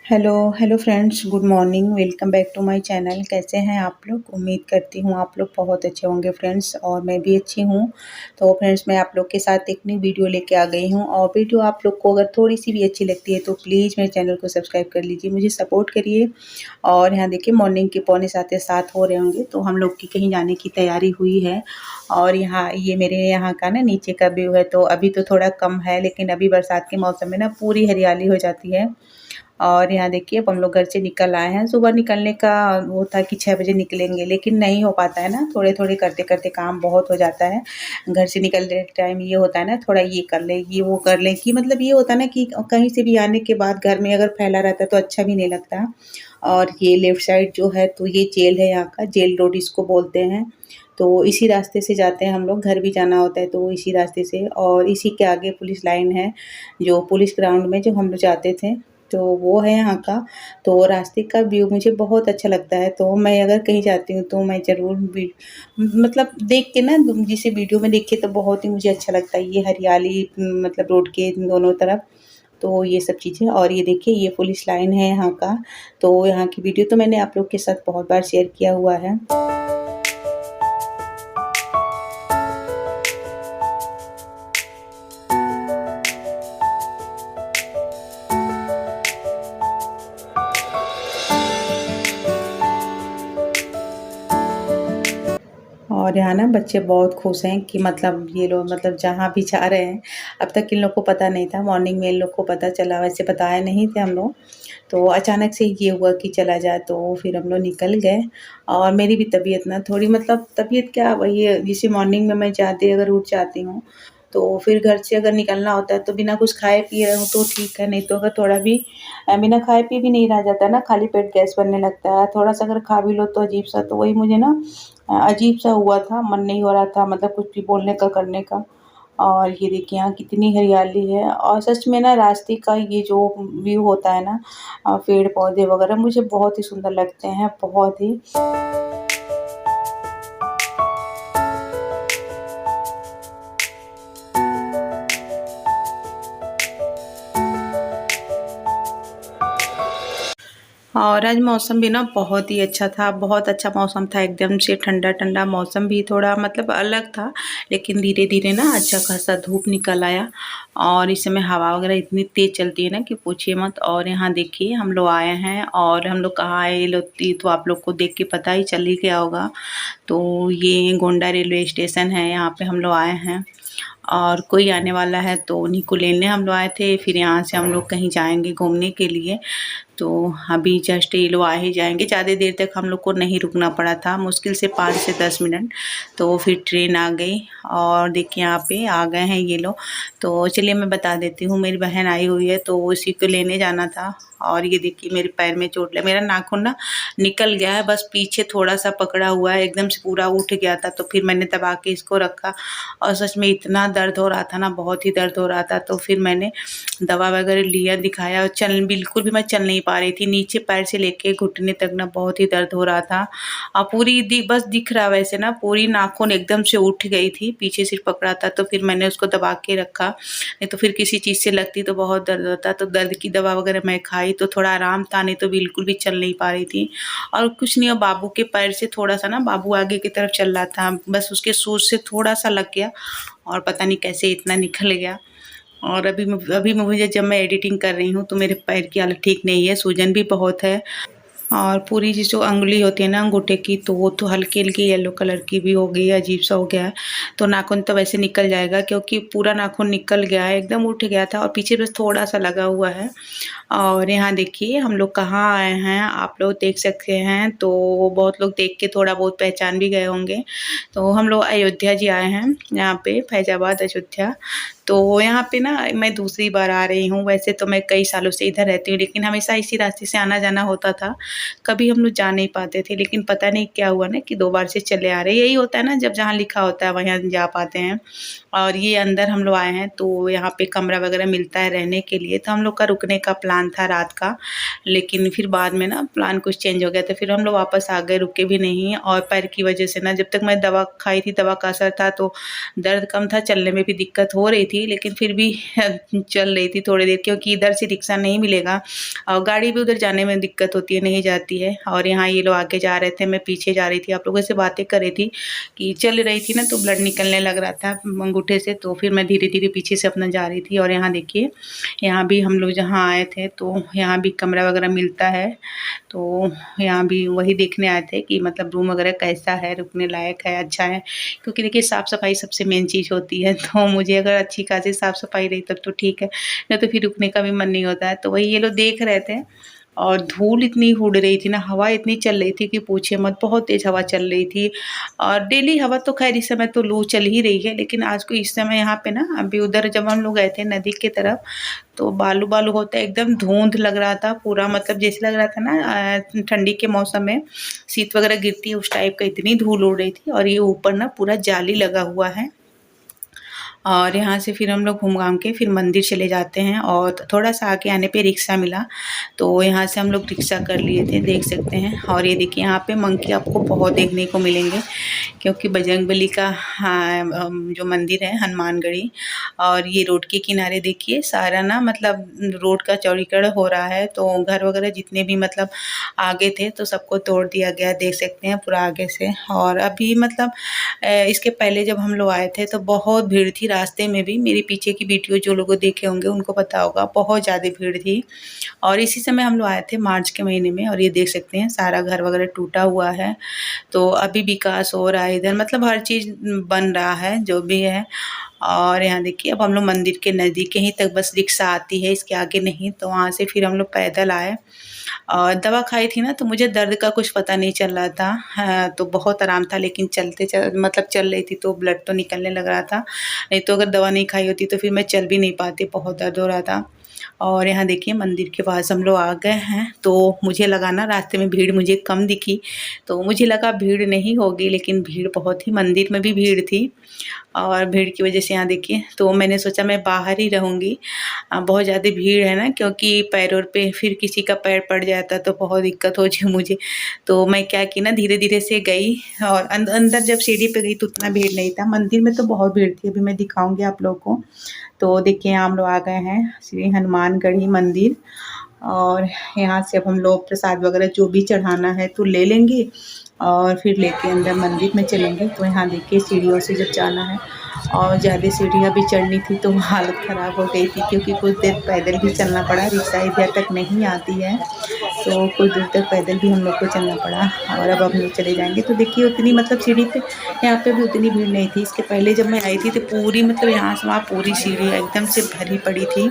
Hello hello friends, good morning. Welcome back to my channel. कैसे हैं आप लोग? उम्मीद करती हूँ आप लोग बहुत अच्छे होंगे फ्रेंड्स, और मैं भी अच्छी हूँ। तो फ्रेंड्स, मैं आप लोग के साथ एक नई वीडियो लेके आ गई हूँ, और वीडियो आप लोग को अगर थोड़ी सी भी अच्छी लगती है तो प्लीज़ मेरे चैनल को सब्सक्राइब कर लीजिए, मुझे सपोर्ट करिए। और यहाँ देखिए, मॉर्निंग के 6:45 हो रहे होंगे, तो हम लोग की कहीं जाने की तैयारी हुई है। और यहाँ ये मेरे यहाँ का ना नीचे का व्यू है। तो अभी तो थोड़ा कम है, लेकिन अभी बरसात के मौसम में ना पूरी हरियाली हो जाती है। और यहाँ देखिए, अब हम लोग घर से निकल आए हैं। सुबह निकलने का वो था कि 6 बजे निकलेंगे, लेकिन नहीं हो पाता है ना, थोड़े-थोड़े करते-करते काम बहुत हो जाता है। घर से निकलते टाइम ये होता है ना, थोड़ा ये कर लें, ये वो कर लें, कि मतलब ये होता है ना कि कहीं से भी आने के बाद घर में अगर फैला रहता है तो अच्छा भी नहीं लगता। और ये लेफ्ट साइड जो है, तो ये जेल है यहाँ का, जेल रोड इसको बोलते हैं। तो इसी रास्ते से जाते हैं हम लोग, घर भी जाना होता है तो इसी रास्ते से। और इसी के आगे पुलिस लाइन है, जो पुलिस ग्राउंड में जो हम लोग जाते थे, तो वो है यहाँ का। तो रास्ते का व्यू मुझे बहुत अच्छा लगता है, तो मैं अगर कहीं जाती हूँ तो मैं ज़रूर मतलब देख के ना, जिसे वीडियो में देखे तो बहुत ही मुझे अच्छा लगता है, ये हरियाली मतलब रोड के दोनों तरफ। तो ये सब चीज़ें, और ये देखिए, ये पुलिस लाइन है यहाँ का। तो यहाँ की वीडियो तो मैंने आप लोग के साथ बहुत बार शेयर किया हुआ है। और यहाँ ना बच्चे बहुत खुश हैं कि मतलब ये लोग मतलब जहाँ भी जा रहे हैं। अब तक इन लोग को पता नहीं था, मॉर्निंग में इन लोग को पता चला, वैसे बताए नहीं थे हम लोग। तो अचानक से ये हुआ कि चला जाए, तो फिर हम लोग निकल गए। और मेरी भी तबीयत ना थोड़ी, मतलब तबीयत क्या, वही है, जैसे मॉर्निंग में मैं जाते अगर उठ जाती हूँ, तो फिर घर से अगर निकलना होता है तो बिना कुछ खाए पिए रहूँ तो ठीक है, नहीं तो अगर थोड़ा भी बिना खाए पिए भी नहीं रहा जाता ना, खाली पेट गैस बनने लगता है। थोड़ा-सा अगर खा भी लो तो अजीब-सा, तो वही मुझे ना अजीब-सा हुआ था, मन नहीं हो रहा था, मतलब कुछ भी बोलने का, करने का। और ये देखिए, यहाँ कितनी हरियाली है, और सच में ना रास्ते का ये जो व्यू होता है ना, पेड़-पौधे वगैरह मुझे बहुत ही सुंदर लगते हैं, बहुत ही। और आज मौसम भी ना बहुत ही अच्छा था, बहुत अच्छा मौसम था, एकदम से ठंडा-ठंडा मौसम भी, थोड़ा मतलब अलग था, लेकिन धीरे-धीरे ना अच्छा खासा धूप निकल आया। और इस समय हवा वगैरह इतनी तेज़ चलती है ना कि पूछिए मत। और यहाँ देखिए, हम लोग आए हैं, और हम लोग कहाँ आए, ये लोग ये तो आप लोग को देख के पता ही चल ही गया होगा। तो ये गोंडा रेलवे स्टेशन है, यहाँ पे हम लोग आए हैं। और कोई आने वाला है तो उन्हीं को लेने हम लोग आए थे, फिर यहाँ से हम लोग कहीं जाएँगे घूमने के लिए। तो अभी जस्ट ये लोग आ ही जाएँगे, ज़्यादा देर तक हम लोग को नहीं रुकना पड़ा था, मुश्किल से 5 से 10 मिनट। तो फिर ट्रेन आ गई, और देखिए यहाँ पे आ गए हैं ये लोग। तो चलिए मैं बता देती हूँ, मेरी बहन आई हुई है तो उसी को लेने जाना था। और ये देखिए, मेरे पैर में चोट लगा, मेरा नाखून ना निकल गया है, बस पीछे थोड़ा-सा पकड़ा हुआ है, एकदम से पूरा उठ गया था, तो फिर मैंने दबा के इसको रखा। और सच में इतना दर्द हो रहा था ना, बहुत ही दर्द हो रहा था, तो फिर मैंने दवा वगैरह लिया, दिखाया, और बिल्कुल भी मैं चल नहीं पा रही थी, नीचे पैर से लेके घुटने तक ना बहुत ही दर्द हो रहा था। पूरी बस दिख रहा वैसे ना, पूरी नाखून एकदम से उठ गई थी, पीछे सिर्फ पकड़ा था, तो फिर मैंने उसको दबा के रखा, नहीं तो फिर किसी चीज़ से लगती तो बहुत दर्द होता। तो दर्द की दवा वगैरह मैं खाई तो थोड़ा आराम था, नहीं तो बिल्कुल भी चल नहीं पा रही थी। और कुछ नहीं, और बाबू के पैर से थोड़ा-सा ना, बाबू आगे की तरफ चल रहा था, बस उसके शूज़ से थोड़ा-सा लग गया, और पता नहीं कैसे इतना निकल गया। और अभी मुझे, जब मैं एडिटिंग कर रही हूँ, तो मेरे पैर की हालत ठीक नहीं है, सूजन भी बहुत है। और पूरी जो अंगुली होती है ना अंगूठे की, तो वो तो हल्की-हल्की येलो कलर की भी हो गई है, अजीब-सा हो गया है। तो नाखून तो वैसे निकल जाएगा, क्योंकि पूरा नाखून निकल गया है, एकदम उठ गया था, और पीछे बस थोड़ा-सा लगा हुआ है। और यहाँ देखिए, हम लोग कहाँ आए हैं, आप लोग देख सकते हैं, तो बहुत लोग देख के थोड़ा बहुत पहचान भी गए होंगे। तो हम लोग अयोध्या जी आए हैं, यहाँ पे फैज़ाबाद, अयोध्या। तो यहाँ पे ना मैं दूसरी बार आ रही हूँ, वैसे तो मैं कई सालों से इधर रहती हूँ, लेकिन हमेशा इसी रास्ते से आना-जाना होता था। कभी हम लोग जा नहीं पाते थे, लेकिन पता नहीं क्या हुआ ना कि 2 बार से चले आ रहे हैं। यही होता है ना, जब जहाँ लिखा होता है वहाँ जा पाते हैं। और ये अंदर हम लोग आए हैं, तो यहाँ पे कमरा वगैरह मिलता है रहने के लिए, तो हम लोग का रुकने का प्लान था रात का, लेकिन फिर बाद में ना प्लान कुछ चेंज हो गया, तो फिर हम लोग वापस आ गए, रुके भी नहीं। और पैर की वजह से ना, जब तक मैं दवा खाई थी, दवा का असर था, तो दर्द कम था, चलने में भी दिक्कत हो रही थी, थी, लेकिन फिर भी चल रही थी थोड़ी देर, क्योंकि इधर से रिक्शा नहीं मिलेगा और गाड़ी भी उधर जाने में दिक्कत होती है, नहीं जाती है। और यहाँ ये लोग आगे जा रहे थे, मैं पीछे जा रही थी। आप लोगों से बातें कर रही थी कि चल रही थी ना तो ब्लड निकलने लग रहा था अंगूठे से, तो फिर मैं धीरे-धीरे पीछे से अपना जा रही थी। और यहाँ देखिए, यहाँ भी हम लोग जहाँ आए थे तो यहाँ भी कमरा वगैरह मिलता है, तो यहाँ भी वही देखने आए थे कि मतलब रूम वगैरह कैसा है, रुकने लायक है, अच्छा है। क्योंकि देखिए साफ़-सफ़ाई सबसे मेन चीज़ होती है, तो मुझे अगर अच्छी खासी साफ़-सफ़ाई रही तब तो ठीक है, नहीं तो फिर रुकने का भी मन नहीं होता है। तो वही ये लोग देख रहे थे और धूल इतनी उड़ रही थी ना, हवा इतनी चल रही थी कि पूछिए मत, बहुत तेज़ हवा चल रही थी। और डेली हवा तो ख़ैर इस समय तो लू चल ही रही है, लेकिन आज को इस समय यहाँ पे ना, अभी उधर जब हम लोग गए थे नदी की तरफ, तो बालू-बालू होता है, एकदम धुंध लग रहा था पूरा, मतलब जैसे लग रहा था ना ठंडी के मौसम में शीत वगैरह गिरती है उस टाइप का, इतनी धूल उड़ रही थी। और ये ऊपर ना पूरा जाली लगा हुआ है। और यहाँ से फिर हम लोग घूम-घाम के फिर मंदिर चले जाते हैं, और थोड़ा-सा आगे आने पे रिक्शा मिला, तो यहाँ से हम लोग रिक्शा कर लिए थे, देख सकते हैं। और ये देखिए यहाँ पे मंकी आपको बहुत देखने को मिलेंगे, क्योंकि बजरंगबली का जो मंदिर है हनुमानगढ़ी। और ये रोड के किनारे देखिए सारा ना, मतलब रोड का चौड़ीकरण हो रहा है, तो घर वगैरह जितने भी मतलब आगे थे तो सबको तोड़ दिया गया, देख सकते हैं पूरा आगे से। और अभी मतलब इसके पहले जब हम लोग आए थे तो बहुत भीड़ थी रास्ते में भी, मेरे पीछे की वीडियो जो लोग देखे होंगे उनको पता होगा, बहुत ज़्यादा भीड़ थी। और इसी समय हम लोग आए थे मार्च के महीने में, और ये देख सकते हैं सारा घर वगैरह टूटा हुआ है। तो अभी विकास हो रहा है इधर, मतलब हर चीज़ बन रहा है जो भी है। और यहाँ देखिए अब हम लोग मंदिर के नज़दीक ही तक बस रिक्शा आती है, इसके आगे नहीं, तो वहाँ से फिर हम लोग पैदल आए। और दवा खाई थी ना, तो मुझे दर्द का कुछ पता नहीं चल रहा था, हाँ, तो बहुत आराम था। लेकिन मतलब चल रही थी तो ब्लड तो निकलने लग रहा था, नहीं तो अगर दवा नहीं खाई होती तो फिर मैं चल भी नहीं पाती, बहुत दर्द हो रहा था। और यहाँ देखिए मंदिर के पास हम लोग आ गए हैं, तो मुझे लगा ना रास्ते में भीड़ मुझे कम दिखी, तो मुझे लगा भीड़ नहीं होगी, लेकिन भीड़ बहुत थी, मंदिर में भी भीड़ थी। और भीड़ की वजह से यहाँ देखिए, तो मैंने सोचा मैं बाहर ही रहूँगी, बहुत ज़्यादा भीड़ है ना, क्योंकि पैरों पे फिर किसी का पैर पड़ जाता तो बहुत दिक्कत हो जाए मुझे। तो मैं क्या की ना, धीरे-धीरे से गई, और अंदर जब सीढ़ी पे गई तो उतना भीड़ नहीं था, मंदिर में तो बहुत भीड़ थी, अभी मैं दिखाऊँगी आप लोगों को। तो देखिए हम लोग आ गए हैं श्री हनुमानगढ़ी मंदिर, और यहाँ से अब हम लोग प्रसाद वगैरह जो भी चढ़ाना है तो ले लेंगे, और फिर लेके अंदर मंदिर में चलेंगे। तो यहाँ देखिए सीढ़ियों से जब जाना है, और ज़्यादा सीढ़ियाँ भी चढ़नी थी तो हालत ख़राब हो गई थी, क्योंकि कुछ देर पैदल भी चलना पड़ा, रिक्शा इधर तक नहीं आती है, तो कुछ दूर तक पैदल भी हम लोग को चलना पड़ा। और अब हम लोग चले जाएँगे। तो देखिए उतनी मतलब सीढ़ी पे यहाँ पे भी उतनी भीड़ नहीं थी। इसके पहले जब मैं आई थी तो पूरी मतलब यहाँ से वहाँ पूरी सीढ़ी एकदम से भरी पड़ी थी।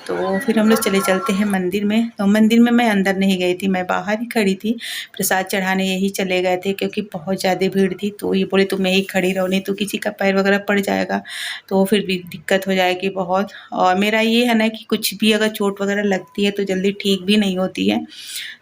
तो फिर हम लोग चले चलते हैं मंदिर में। तो मंदिर में मैं अंदर नहीं गई थी, मैं बाहर ही खड़ी थी, प्रसाद चढ़ाने यही चले गए थे, क्योंकि बहुत ज़्यादा भीड़ थी। तो ये बोले तुम यहीं खड़ी रहो, नहीं तो किसी का पैर वगैरह पड़ जाएगा तो फिर भी दिक्कत हो जाएगी बहुत। और मेरा ये है ना कि कुछ भी अगर चोट वगैरह लगती है तो जल्दी ठीक भी नहीं होती है।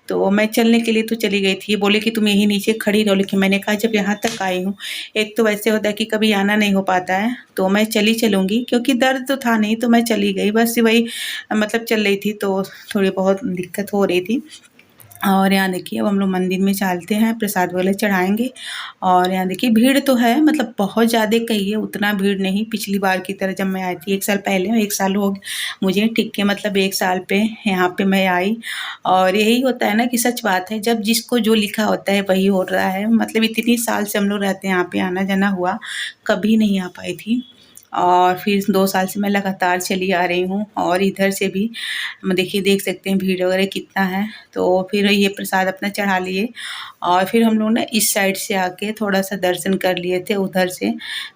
तो मैं चलने के लिए तो चली गई थी, बोले कि तुम यहीं नीचे खड़ी रहो, लेकिन मैंने कहा जब यहाँ तक आई हूँ, एक तो वैसे होता है कि कभी आना नहीं हो पाता है, तो मैं चली चलूँगी, क्योंकि दर्द तो था नहीं, तो मैं चली गई, बस वही मतलब चल रही थी तो थोड़ी बहुत दिक्कत हो रही थी। और यहाँ देखिए अब हम लोग मंदिर में चलते हैं, प्रसाद वगैरह चढ़ाएँगे। और यहाँ देखिए भीड़ तो है, मतलब बहुत ज़्यादा कहिए, उतना भीड़ नहीं पिछली बार की तरह जब मैं आई थी 1 साल पहले, 1 साल हो मुझे ठीक के मतलब 1 साल पे यहाँ पे मैं आई। और यही होता है ना कि सच बात है, जब जिसको जो लिखा होता है वही हो रहा है। मतलब इतनी साल से हम लोग रहते हैं यहाँ पे, आना-जाना हुआ, कभी नहीं आ पाई थी। और फिर 2 साल से मैं लगातार चली आ रही हूँ, और इधर से भी देखिए देख सकते हैं भीड़ वगैरह कितना है। तो फिर ये प्रसाद अपना चढ़ा लिए, और फिर हम लोग ना इस साइड से आके थोड़ा-सा दर्शन कर लिए थे उधर से,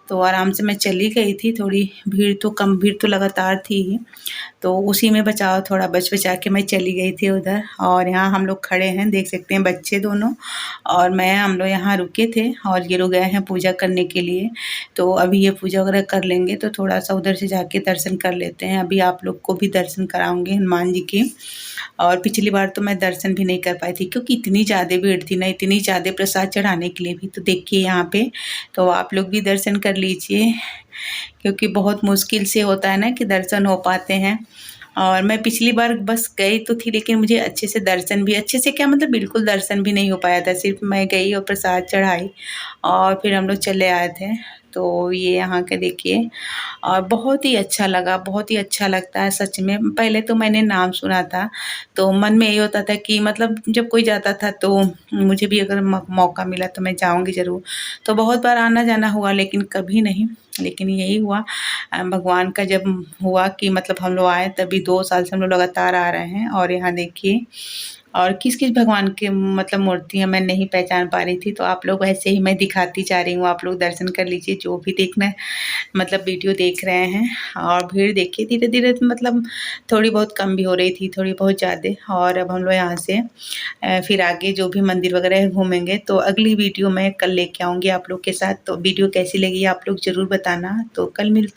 तो आराम से मैं चली गई थी। थोड़ी भीड़ तो लगातार थी ही, तो उसी में बचाव थोड़ा बच-बचा के मैं चली गई थी उधर। और यहाँ हम लोग खड़े हैं, देख सकते हैं बच्चे दोनों और मैं, हम लोग यहाँ रुके थे, और ये लोग गए हैं पूजा करने के लिए। तो अभी ये पूजा वगैरह कर लेंगे तो थोड़ा-सा उधर से जाके दर्शन कर लेते हैं। अभी आप लोग को भी दर्शन कराऊँगी हनुमान जी के। और पिछली बार तो मैं दर्शन भी नहीं कर पाई थी, क्योंकि इतनी ज़्यादा भीड़ थी ना, इतनी ज़्यादा प्रसाद चढ़ाने के लिए भी। तो देखिए यहाँ पे, तो आप लोग भी दर्शन कर लीजिए, क्योंकि बहुत मुश्किल से होता है ना कि दर्शन हो पाते हैं। और मैं पिछली बार बस गई तो थी, लेकिन मुझे अच्छे से दर्शन भी, अच्छे से क्या मतलब बिल्कुल दर्शन भी नहीं हो पाया था। सिर्फ मैं गई और प्रसाद चढ़ाई, और फिर हम लोग चले आए थे। तो ये यहाँ के देखिए और बहुत ही अच्छा लगा, बहुत ही अच्छा लगता है सच में। पहले तो मैंने नाम सुना था, तो मन में ये होता था कि मतलब जब कोई जाता था तो मुझे भी अगर मौका मिला तो मैं जाऊँगी ज़रूर। तो बहुत बार आना-जाना हुआ लेकिन कभी नहीं, लेकिन यही हुआ भगवान का जब हुआ कि मतलब हम लोग आए तभी 2 साल से हम लोग लगातार आ रहे हैं और यहाँ देखिए और किस-किस भगवान की मतलब मूर्तियाँ मैं नहीं पहचान पा रही थी, तो आप लोग ऐसे ही मैं दिखाती जा रही हूँ, आप लोग दर्शन कर लीजिए जो भी देखना है मतलब वीडियो देख रहे हैं। और भीड़ देखिए धीरे-धीरे मतलब थोड़ी बहुत कम भी हो रही थी, थोड़ी बहुत ज़्यादा और अब हम लोग यहाँ से फिर आगे जो भी मंदिर वगैरह है घूमेंगे, तो अगली वीडियो मैं कल लेके आऊँगी आप लोग के साथ। तो वीडियो कैसी लगी आप लोग ज़रूर बताना, तो कल मिलते